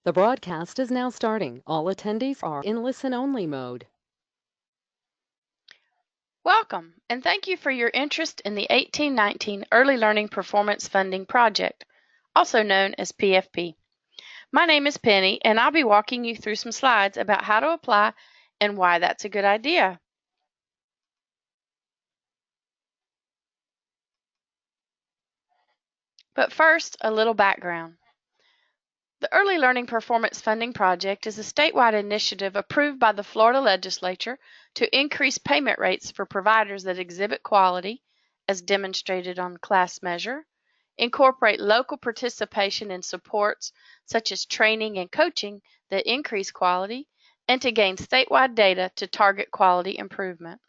The broadcast is now starting. All attendees are in listen-only mode. Welcome, and thank you for your interest in the 1819 Early Learning Performance Funding Project, also known as PFP. My name is Penny, and I'll be walking you through some slides about how to apply and why that's a good idea. But first, a little background. The Early Learning Performance Funding Project is a statewide initiative approved by the Florida Legislature to increase payment rates for providers that exhibit quality, as demonstrated on the class measure, incorporate local participation in supports such as training and coaching that increase quality, and to gain statewide data to target quality improvement.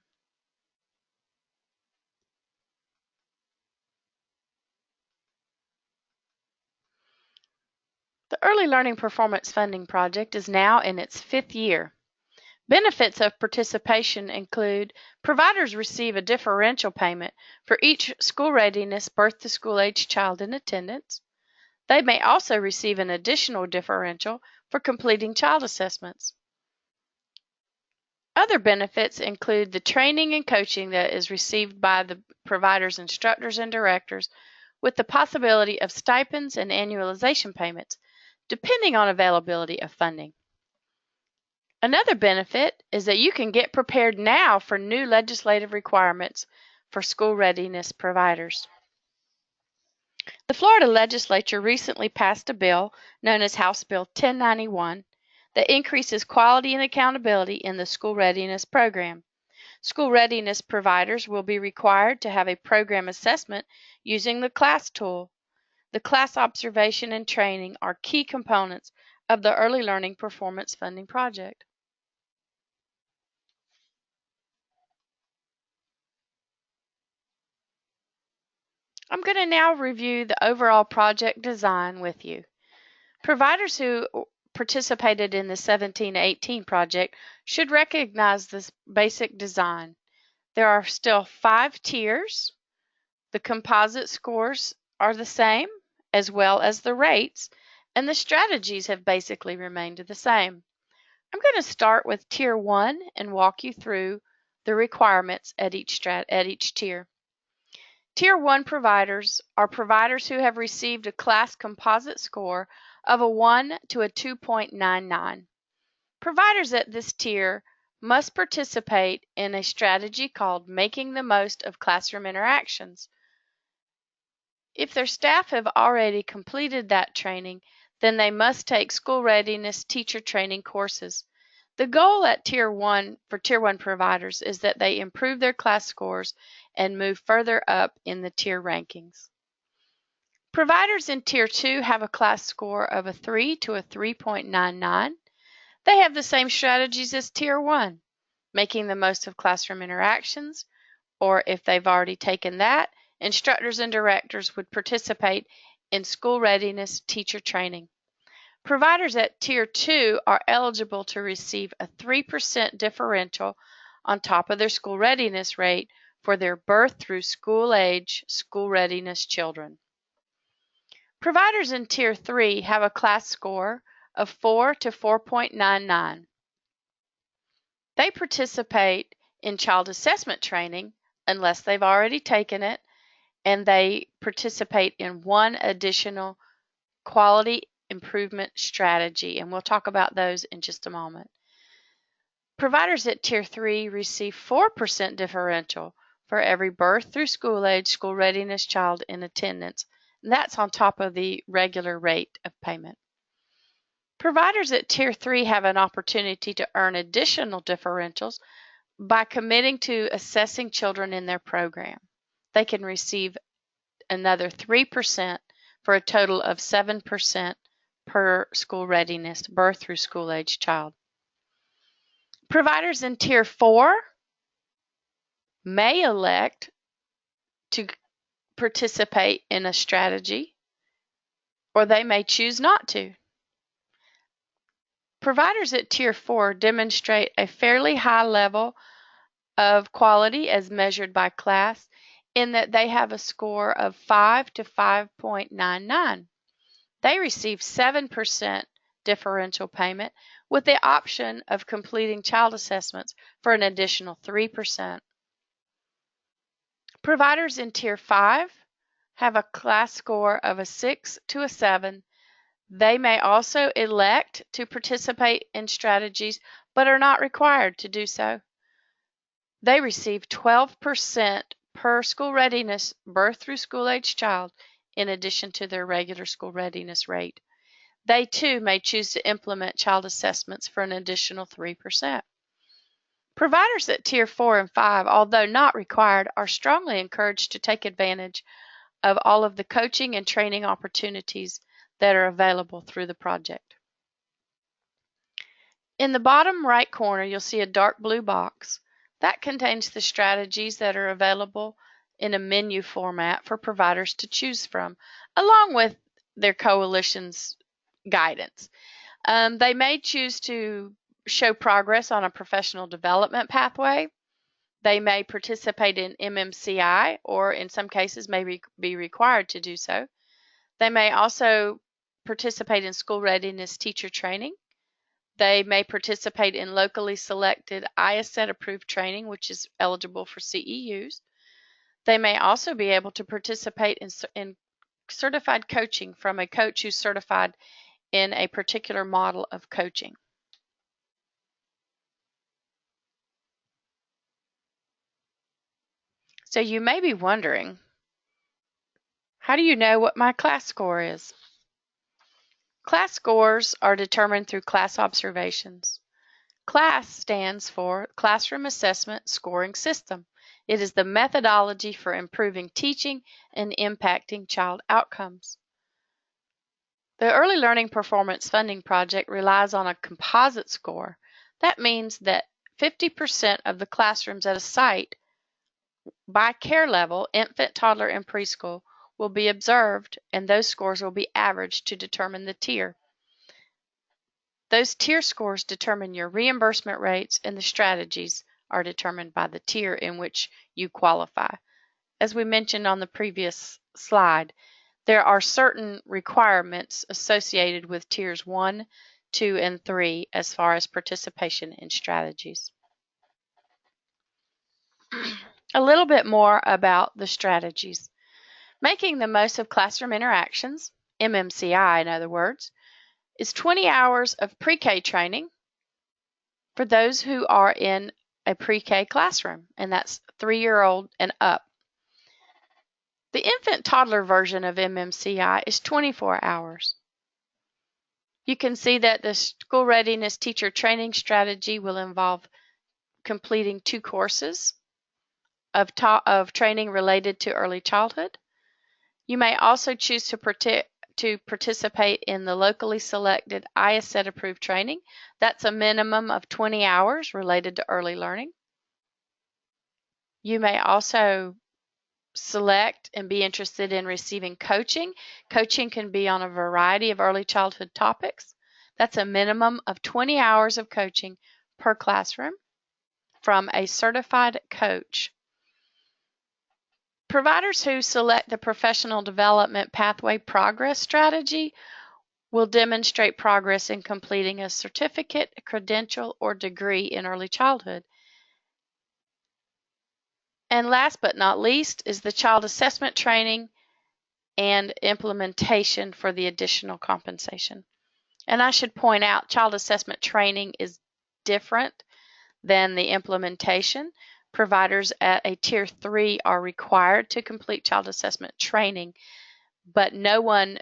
The Early Learning Performance Funding Project is now in its 5th year. Benefits of participation include providers receive a differential payment for each school readiness birth-to-school age child in attendance. They may also receive an additional differential for completing child assessments. Other benefits include the training and coaching that is received by the provider's instructors and directors, with the possibility of stipends and annualization payments, depending on availability of funding. Another benefit is that you can get prepared now for new legislative requirements for school readiness providers. The Florida Legislature recently passed a bill known as House Bill 1091 that increases quality and accountability in the school readiness program. School readiness providers will be required to have a program assessment using the class tool. The class observation and training are key components of the Early Learning Performance Funding Project. I'm going to now review the overall project design with you. Providers who participated in the 1718 project should recognize this basic design. There are still 5 tiers. The composite scores are the same, as well as the rates, and the strategies have basically remained the same. I'm going to start with Tier 1 and walk you through the requirements at each tier. Tier 1 providers are providers who have received a class composite score of a 1 to a 2.99. Providers at this tier must participate in a strategy called Making the Most of Classroom Interactions. If their staff have already completed that training, then they must take school readiness teacher training courses. The goal at Tier 1 for Tier 1 providers is that they improve their class scores and move further up in the tier rankings. Providers in Tier 2 have a class score of a 3 to a 3.99. They have the same strategies as Tier 1, making the most of classroom interactions, or if they've already taken that, instructors and directors would participate in school readiness teacher training. Providers at Tier 2 are eligible to receive a 3% differential on top of their school readiness rate for their birth through school age school readiness children. Providers in Tier 3 have a class score of 4 to 4.99. They participate in child assessment training unless they've already taken it, and they participate in one additional quality improvement strategy, and we'll talk about those in just a moment. Providers at Tier 3 receive 4% differential for every birth through school age school readiness child in attendance, and that's on top of the regular rate of payment. Providers at Tier 3 have an opportunity to earn additional differentials by committing to assessing children in their program. They can receive another 3% for a total of 7% per school readiness birth through school age child. Providers in Tier 4 may elect to participate in a strategy, or they may choose not to. Providers at Tier 4 demonstrate a fairly high level of quality as measured by class, in that they have a score of 5 to 5.99. They receive 7% differential payment with the option of completing child assessments for an additional 3%. Providers in Tier 5 have a class score of a 6 to a 7. They may also elect to participate in strategies but are not required to do so. They receive 12% per school readiness birth through school age child in addition to their regular school readiness rate. They too may choose to implement child assessments for an additional 3%. Providers at Tier 4 and 5, although not required, are strongly encouraged to take advantage of all of the coaching and training opportunities that are available through the project. In the bottom right corner, you'll see a dark blue box. That contains the strategies that are available in a menu format for providers to choose from, along with their coalition's guidance. They may choose to show progress on a professional development pathway. They may participate in MMCI, or in some cases may be required to do so. They may also participate in school readiness teacher training. They may participate in locally selected IASET approved training, which is eligible for CEUs. They may also be able to participate in certified coaching from a coach who's certified in a particular model of coaching. So you may be wondering, how do you know what my class score is? Class scores are determined through class observations. CLASS stands for Classroom Assessment Scoring System. It is the methodology for improving teaching and impacting child outcomes. The Early Learning Performance Funding Project relies on a composite score. That means that 50% of the classrooms at a site by care level, infant, toddler, and preschool, will be observed, and those scores will be averaged to determine the tier. Those tier scores determine your reimbursement rates, and the strategies are determined by the tier in which you qualify. As we mentioned on the previous slide, there are certain requirements associated with tiers 1, 2, and 3 as far as participation in strategies. A little bit more about the strategies. Making the most of classroom interactions, MMCI in other words, is 20 hours of pre-K training for those who are in a pre-K classroom, and that's 3-year-old and up. The infant toddler version of MMCI is 24 hours. You can see that the school readiness teacher training strategy will involve completing 2 courses of training related to early childhood. You may also choose to participate in the locally selected IASET approved training. That's a minimum of 20 hours related to early learning. You may also select and be interested in receiving coaching. Coaching can be on a variety of early childhood topics. That's a minimum of 20 hours of coaching per classroom from a certified coach. Providers who select the professional development pathway progress strategy will demonstrate progress in completing a certificate, credential, or degree in early childhood. And last but not least is the child assessment training and implementation for the additional compensation. And I should point out, child assessment training is different than the implementation. Providers at a Tier 3 are required to complete child assessment training, but no one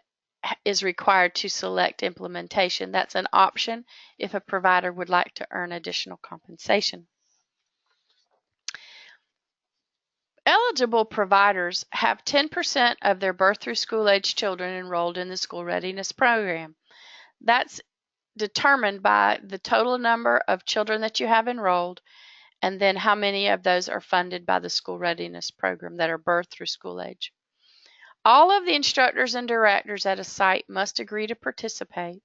is required to select implementation. That's an option if a provider would like to earn additional compensation. Eligible providers have 10% of their birth through school age children enrolled in the school readiness program. That's determined by the total number of children that you have enrolled, and then how many of those are funded by the school readiness program that are birth through school age. All of the instructors and directors at a site must agree to participate,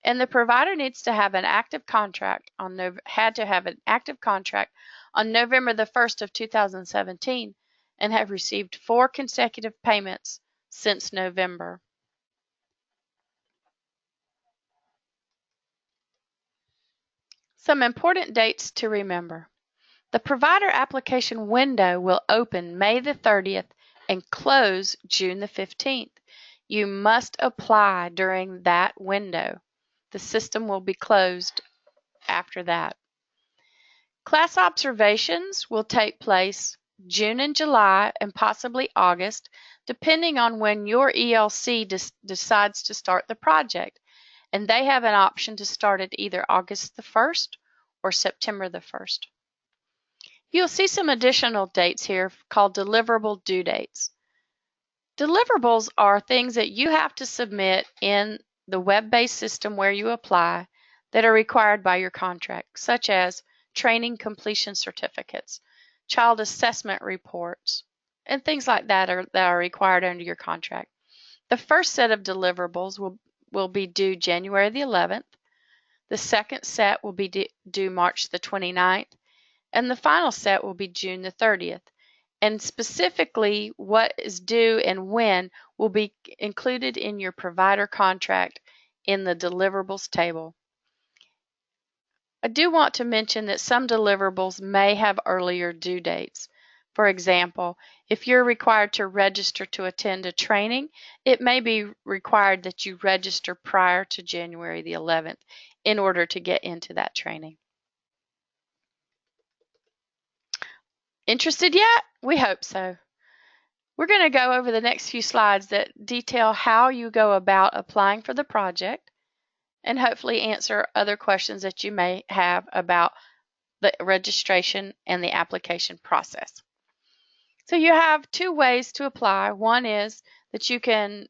and the provider needs to have an active contract on November the 1st of 2017 and have received 4 consecutive payments since November. Some important dates to remember. The provider application window will open May the 30th and close June the 15th. You must apply during that window. The system will be closed after that. Class observations will take place June and July and possibly August, depending on when your ELC decides to start the project. And they have an option to start at either August the 1st or September the 1st. You'll see some additional dates here called deliverable due dates. Deliverables are things that you have to submit in the web-based system where you apply that are required by your contract, such as training completion certificates, child assessment reports, and things like that are required under your contract. The first set of deliverables will be due January the 11th. The second set will be due March the 29th. And the final set will be June the 30th. And specifically, what is due and when will be included in your provider contract in the deliverables table. I do want to mention that some deliverables may have earlier due dates. For example, if you're required to register to attend a training, it may be required that you register prior to January the 11th in order to get into that training. Interested yet? We hope so. We're going to go over the next few slides that detail how you go about applying for the project and hopefully answer other questions that you may have about the registration and the application process. So you have two ways to apply. One is that you can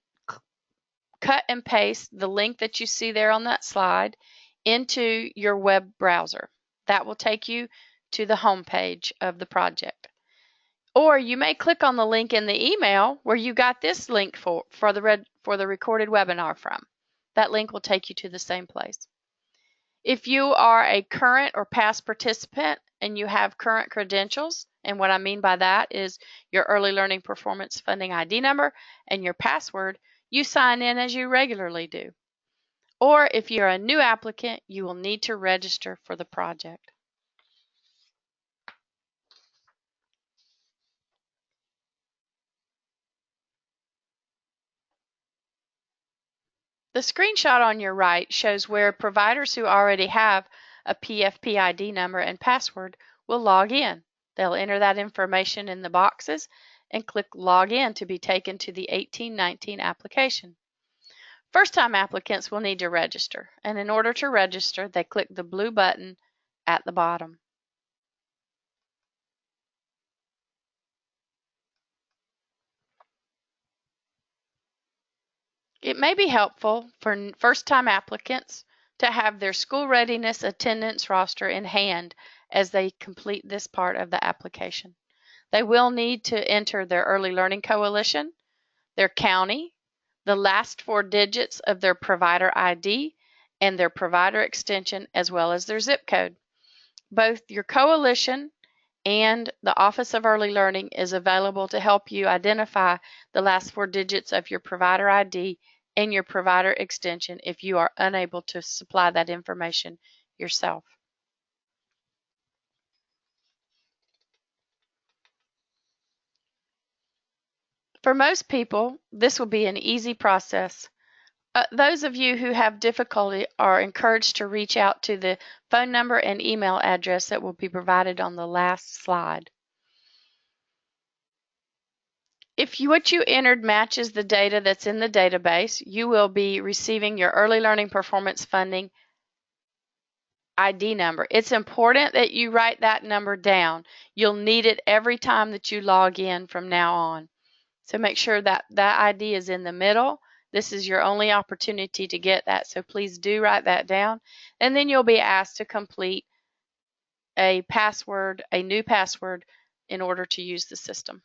cut and paste the link that you see there on that slide into your web browser. That will take you to the home page of the project. Or you may click on the link in the email where you got this link for the recorded webinar from. That link will take you to the same place. If you are a current or past participant and you have current credentials, and what I mean by that is your Early Learning Performance Funding ID number and your password, you sign in as you regularly do. Or if you're a new applicant, you will need to register for the project. The screenshot on your right shows where providers who already have a PFP ID number and password will log in. They'll enter that information in the boxes and click Log In to be taken to the 1819 application. First-time applicants will need to register, and in order to register, they click the blue button at the bottom. It may be helpful for first-time applicants to have their school readiness attendance roster in hand as they complete this part of the application. They will need to enter their Early Learning Coalition, their county, the last 4 digits of their provider ID, and their provider extension, as well as their zip code. Both your coalition and the Office of Early Learning is available to help you identify the last 4 digits of your provider ID and your provider extension if you are unable to supply that information yourself. For most people, this will be an easy process. Those of you who have difficulty are encouraged to reach out to the phone number and email address that will be provided on the last slide. If what you entered matches the data that's in the database, you will be receiving your Early Learning Performance Funding ID number. It's important that you write that number down. You'll need it every time that you log in from now on. So make sure that that ID is in the middle. This is your only opportunity to get that, so please do write that down. And then you'll be asked to complete a password, a new password, in order to use the system.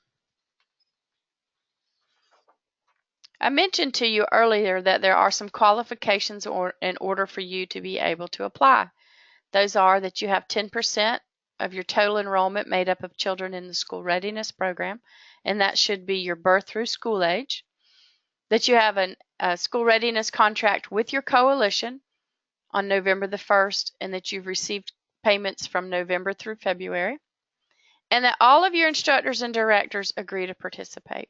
I mentioned to you earlier that there are some qualifications in order for you to be able to apply. Those are that you have 10% of your total enrollment made up of children in the school readiness program, and that should be your birth through school age. That you have a school readiness contract with your coalition on November the 1st, and that you've received payments from November through February, and that all of your instructors and directors agree to participate.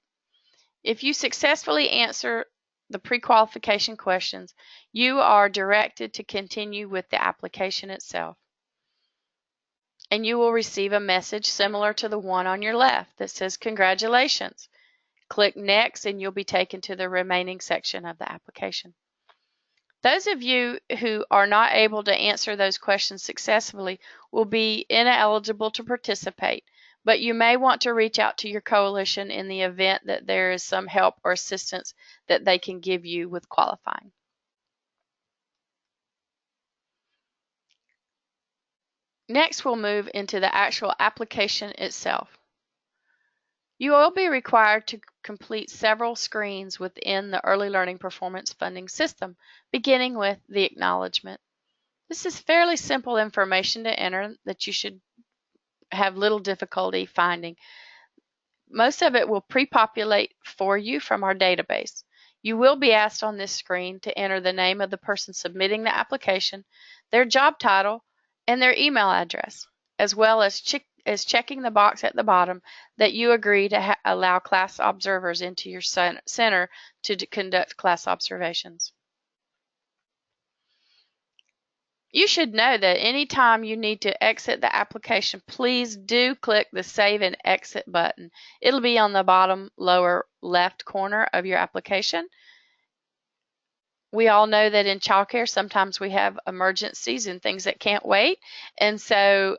If you successfully answer the pre-qualification questions, you are directed to continue with the application itself. And you will receive a message similar to the one on your left that says, "Congratulations." Click Next and you'll be taken to the remaining section of the application. Those of you who are not able to answer those questions successfully will be ineligible to participate, but you may want to reach out to your coalition in the event that there is some help or assistance that they can give you with qualifying. Next, we'll move into the actual application itself. You will be required to complete several screens within the Early Learning Performance Funding System, beginning with the acknowledgement. This is fairly simple information to enter that you should have little difficulty finding. Most of it will pre-populate for you from our database. You will be asked on this screen to enter the name of the person submitting the application, their job title, and their email address, as well as checking the box at the bottom that you agree to allow class observers into your center to conduct class observations. You should know that anytime you need to exit the application, please do click the Save and Exit button. It'll be on the bottom lower left corner of your application. We all know that in childcare, sometimes we have emergencies and things that can't wait. And so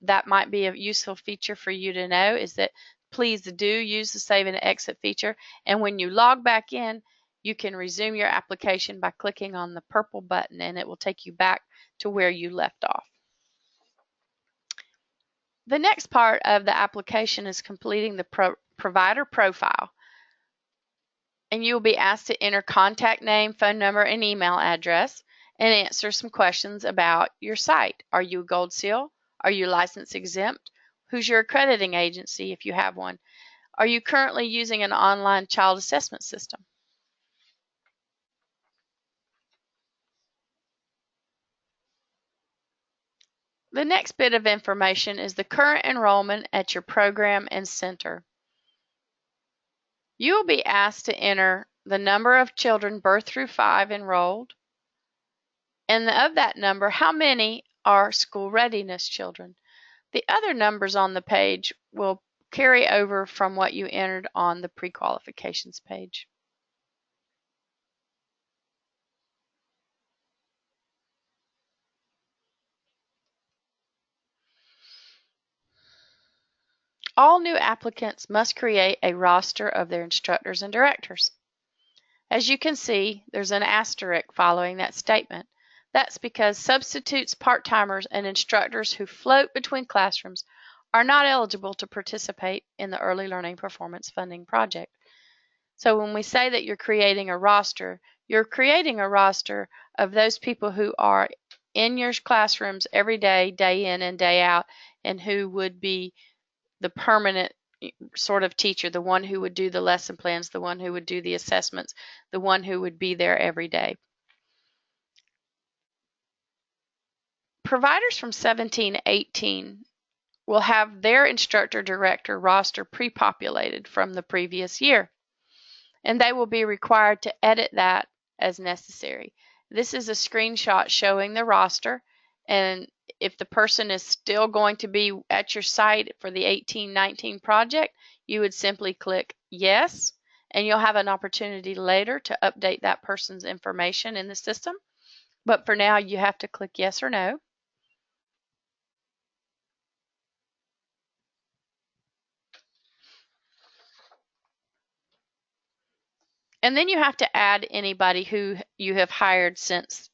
that might be a useful feature for you to know, is that please do use the Save and Exit feature. And when you log back in, you can resume your application by clicking on the purple button, and it will take you back to where you left off. The next part of the application is completing the provider profile. And you will be asked to enter contact name, phone number, and email address, and answer some questions about your site. Are you a Gold Seal? Are you license exempt? Who's your accrediting agency if you have one? Are you currently using an online child assessment system? The next bit of information is the current enrollment at your program and center. You will be asked to enter the number of children birth through 5 enrolled, and of that number, how many are school readiness children. The other numbers on the page will carry over from what you entered on the pre-qualifications page. All new applicants must create a roster of their instructors and directors. As you can see, there's an asterisk following that statement. That's because substitutes, part-timers, and instructors who float between classrooms are not eligible to participate in the Early Learning Performance Funding Project. So when we say that you're creating a roster, you're creating a roster of those people who are in your classrooms every day, day in and day out, and who would be the permanent sort of teacher, the one who would do the lesson plans, the one who would do the assessments, the one who would be there every day. Providers from 17-18 will have their instructor director roster pre-populated from the previous year, and they will be required to edit that as necessary. This is a screenshot showing the roster, and if the person is still going to be at your site for the 18-19 project, you would simply click yes, and you'll have an opportunity later to update that person's information in the system. But for now, you have to click yes or no. And then you have to add anybody who you have hired since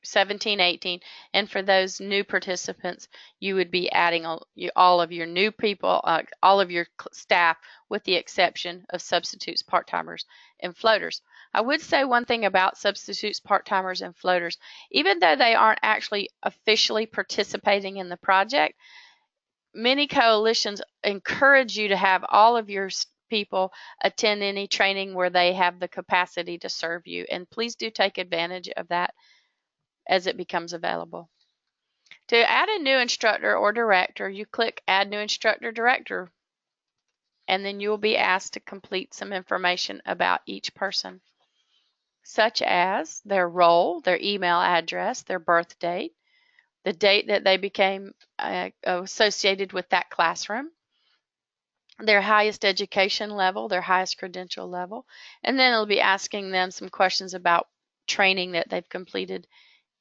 17-18, and for those new participants, you would be adding all of your new people, all of your staff, with the exception of substitutes, part-timers, and floaters. I would say one thing about substitutes, part-timers, and floaters. Even though they aren't actually officially participating in the project, many coalitions encourage you to have all of your people attend any training where they have the capacity to serve you, and please do take advantage of that as it becomes available. To add a new instructor or director, you click Add New Instructor Director, and then you will be asked to complete some information about each person, such as their role, their email address, their birth date, the date that they became associated with that classroom, their highest education level, their highest credential level, and then it'll be asking them some questions about training that they've completed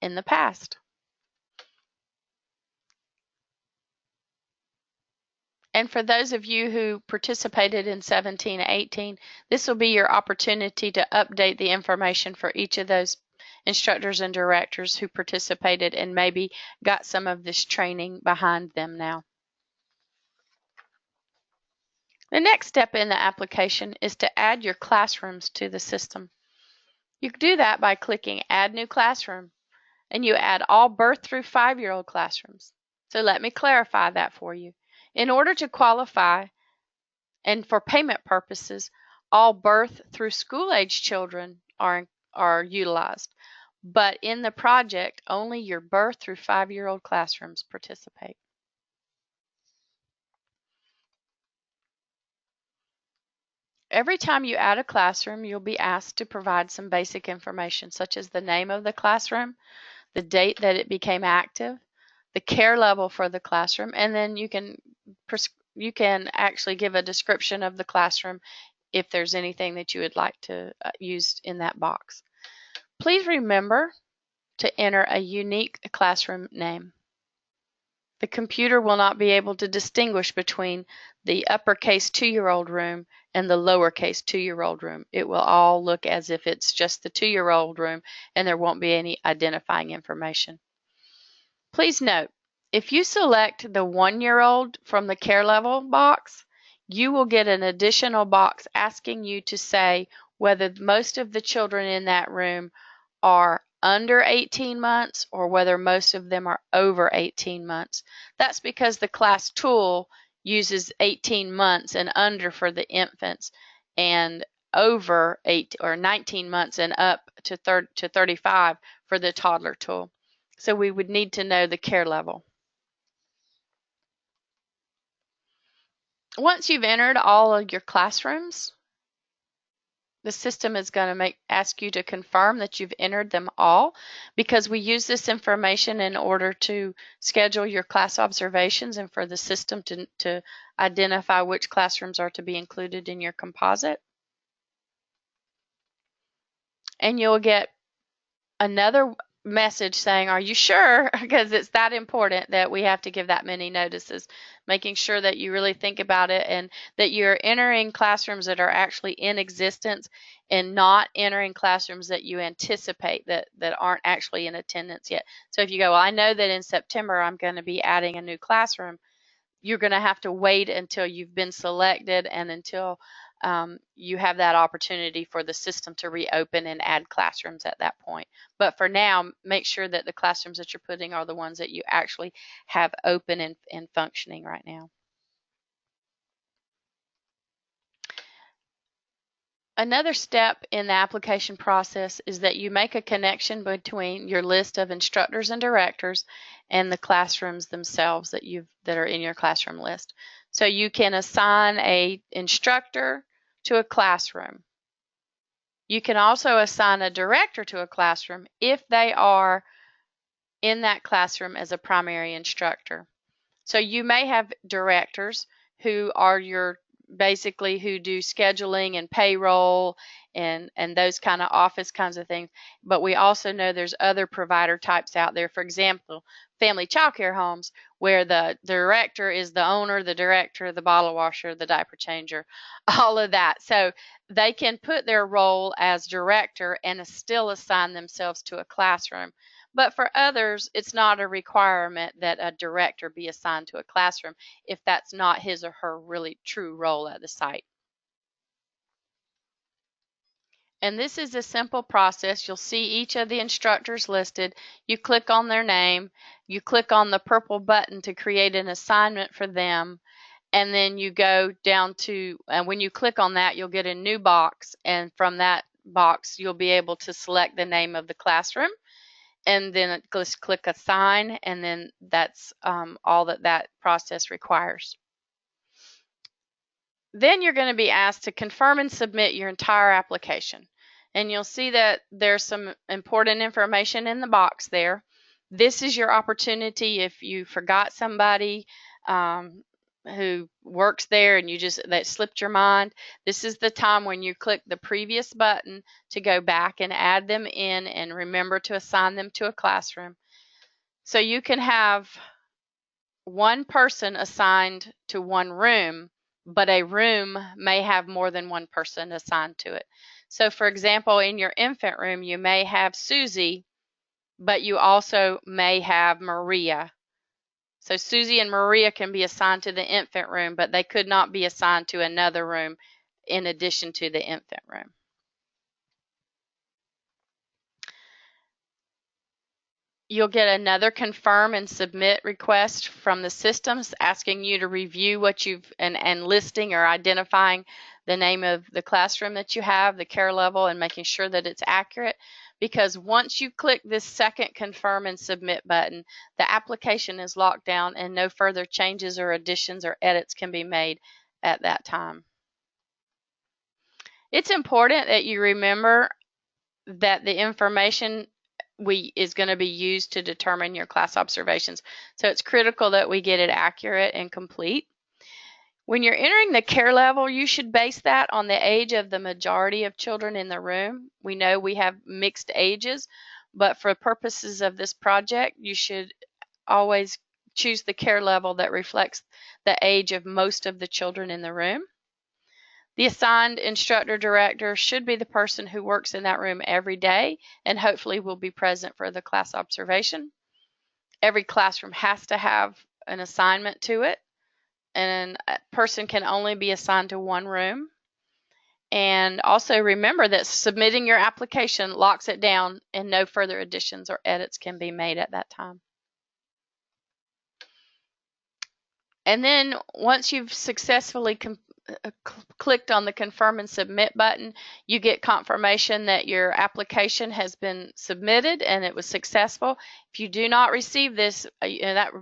in the past. And for those of you who participated in 17-18, this will be your opportunity to update the information for each of those instructors and directors who participated and maybe got some of this training behind them now. The next step in the application is to add your classrooms to the system. You can do that by clicking Add New Classroom, and you add all birth through 5-year-old classrooms. So let me clarify that for you. In order to qualify, and for payment purposes, all birth through school-age children are utilized. But in the project, only your birth through 5-year-old classrooms participate. Every time you add a classroom, you'll be asked to provide some basic information, such as the name of the classroom, the date that it became active, the care level for the classroom, and then you can actually give a description of the classroom if there's anything that you would like to use in that box. Please remember to enter a unique classroom name. The computer will not be able to distinguish between the uppercase 2-year-old room and the lowercase 2-year-old room. It will all look as if it's just the 2-year-old room, and there won't be any identifying information. Please note, if you select the 1-year-old from the care level box, you will get an additional box asking you to say whether most of the children in that room are under 18 months or whether most of them are over 18 months. That's because the class tool uses 18 months and under for the infants and over 19 months and up to 35 for the toddler tool. So we would need to know the care level. Once you've entered all of your classrooms, the system is going to ask you to confirm that you've entered them all, because we use this information in order to schedule your class observations and for the system to identify which classrooms are to be included in your composite. And you'll get another message saying, are you sure? Because it's that important that we have to give that many notices, making sure that you really think about it and that you're entering classrooms that are actually in existence and not entering classrooms that you anticipate that aren't actually in attendance yet. So if you go, well, I know that in September I'm going to be adding a new classroom, you're going to have to wait until you've been selected and until you have that opportunity for the system to reopen and add classrooms at that point. But for now, make sure that the classrooms that you're putting are the ones that you actually have open and functioning right now. Another step in the application process is that you make a connection between your list of instructors and directors and the classrooms themselves that are in your classroom list. So you can assign an instructor to a classroom. You can also assign a director to a classroom if they are in that classroom as a primary instructor. So you may have directors who are basically who do scheduling and payroll and those kind of office kinds of things. But we also know there's other provider types out there. For example, family child care homes, where the director is the owner, the director, the bottle washer, the diaper changer, all of that. So they can put their role as director and still assign themselves to a classroom. But for others, it's not a requirement that a director be assigned to a classroom if that's not his or her really true role at the site. And this is a simple process. You'll see each of the instructors listed. You click on their name. You click on the purple button to create an assignment for them. And then you go down to, and when you click on that, you'll get a new box. And from that box, you'll be able to select the name of the classroom. and then just click Assign, and then that's all that process requires. Then you're going to be asked to confirm and submit your entire application. And you'll see that there's some important information in the box there. This is your opportunity if you forgot somebody who works there and that slipped your mind. This is the time when you click the previous button to go back and add them in and remember to assign them to a classroom. So you can have one person assigned to one room, but a room may have more than one person assigned to it. So for example, in your infant room, you may have Susie, but you also may have Maria. So Susie and Maria can be assigned to the infant room, but they could not be assigned to another room in addition to the infant room. You'll get another confirm and submit request from the systems asking you to review what you've and listing or identifying the name of the classroom that you have, the care level, and making sure that it's accurate. Because once you click this second confirm and submit button, the application is locked down and no further changes or additions or edits can be made at that time. It's important that you remember that the information is going to be used to determine your class observations. So it's critical that we get it accurate and complete. When you're entering the care level, you should base that on the age of the majority of children in the room. We know we have mixed ages, but for purposes of this project, you should always choose the care level that reflects the age of most of the children in the room. The assigned instructor director should be the person who works in that room every day and hopefully will be present for the class observation. Every classroom has to have an assignment to it, and a person can only be assigned to one room. And also remember that submitting your application locks it down and no further additions or edits can be made at that time. And then once you've successfully clicked on the confirm and submit button, you get confirmation that your application has been submitted and it was successful. If you do not receive this,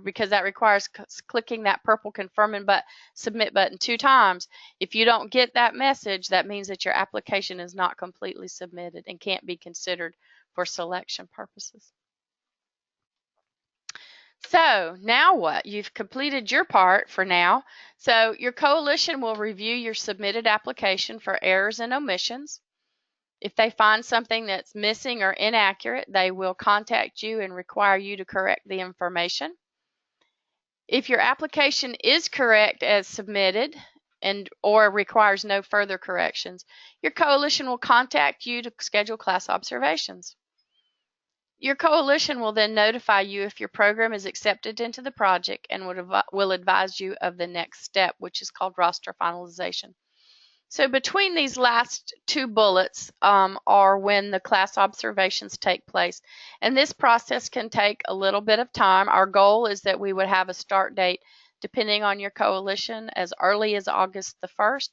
because that requires clicking that purple confirm and submit button 2 times, if you don't get that message, that means that your application is not completely submitted and can't be considered for selection purposes. So now what? You've completed your part for now. So your coalition will review your submitted application for errors and omissions. If they find something that's missing or inaccurate, they will contact you and require you to correct the information. If your application is correct as submitted or requires no further corrections, your coalition will contact you to schedule class observations. Your coalition will then notify you if your program is accepted into the project and will advise you of the next step, which is called roster finalization. So between these last 2 bullets are when the class observations take place. And this process can take a little bit of time. Our goal is that we would have a start date, depending on your coalition, as early as August the 1st.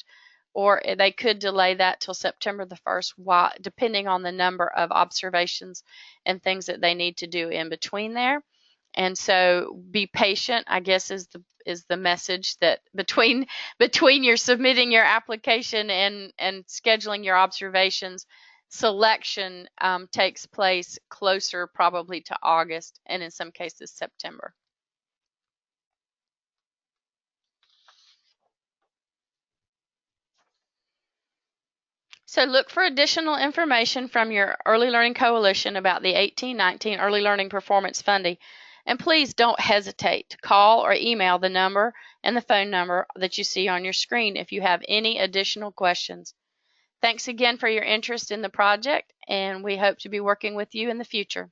Or they could delay that till September the 1st, depending on the number of observations and things that they need to do in between there. And so be patient, I guess, is the message, that between your submitting your application and scheduling your observations, selection takes place closer probably to August and in some cases September. So look for additional information from your Early Learning Coalition about the 18-19 Early Learning Performance Funding. And please don't hesitate to call or email the number and the phone number that you see on your screen if you have any additional questions. Thanks again for your interest in the project, and we hope to be working with you in the future.